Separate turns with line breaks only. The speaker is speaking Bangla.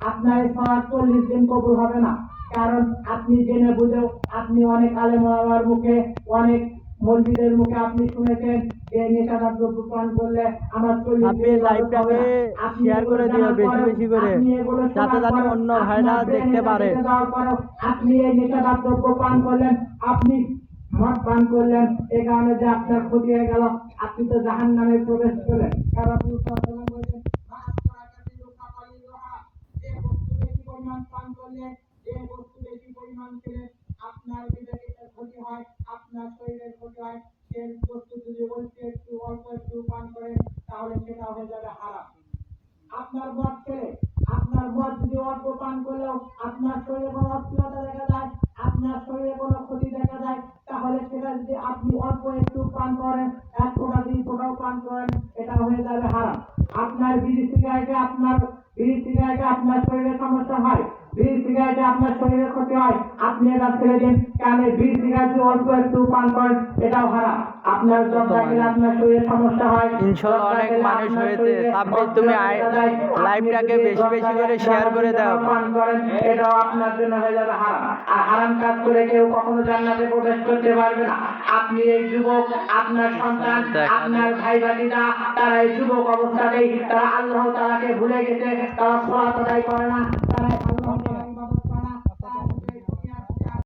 আপনার 40 দিন কবুল হবে না। কারণ আপনি জেনে বুঝেও আপনি অনেক আলেম ওলামার মুখে, অনেক মসজিদের মুখে আপনি শুনেছেন যে নেশাদার দ্রব্য পান করলে আমার 40
আপনি
দিন
লাইভটাকে শেয়ার করে দিও বেশি বেশি করে, যাতে জানি অন্য ভাইরা দেখতে পারে।
আপনি এই নেশাদার দ্রব্য পান করলেন, আপনি মদ পান করলেন, এই কারণে যে আপনার ক্ষতি হয়ে গেল, আপনি তো জাহান্নামে প্রবেশ করলেন। কারণ রাসূল সাল্লাল্লাহু আলাইহি ওয়াসাল্লাম বলেছেন, যে বস্তু বেশি পরিমাণ পান করলে, যে বস্তু বেশি পরিমাণ খেলে আপনার বিবেকের ক্ষতি হয়, আপনার শরীরের ক্ষতি হয়, সে বস্তু যদি অল্প একটু পান করে তাহলে সেটা হয়ে যাবে হারাম। আপনার মদ খেলে, আপনার মদ যদি অল্প পান করলেও আপনার শরীরে কোনো অস্থিরতা দেখা যায়, আপনার শরীরে কোনো ক্ষতি দেখা যায়, তাহলে সেটা যদি আপনি অল্প একটু পান করেন, 1 ফোঁটা 2 ফোঁটাও পান করেন, এটা হয়ে যাবে হারাম। আপনার বিড়ি সিগারেটে আপনার শরীরে সমস্যা হয়, বিড়ি সিগারেটে আপনার শরীরে ক্ষতি হয়, আপনি এটা ছেড়ে দিন। কারণ বিড়ি সিগারেটে অল্প একটু পান করেন, এটাও হারাম। আপনার জর্দা খেলে আপনার শরীরে সমস্যা হয়,
ইনশাআল্লাহ অনেক মানুষ হয়েছে। সাব্বির, তুমি লাইভটাকে বেশি বেশি করে শেয়ার করে দাও।
পান করেন, এটাও আপনার জন্য হয়ে যাবে হারাম। আর হারাম কাজ করে কেউ কখনো জান্নাতে প্রবেশ করতে পারবে না। আপনি এই যুবক, আপনার সন্তান, আপনার ভাই ভাতিরা, তারা এই যুবক অবস্থাতেই তারা আল্লাহ তাআলাকে ভুলে গেছে, তারা সালাত আদায় করে না, তারা আল্লাহ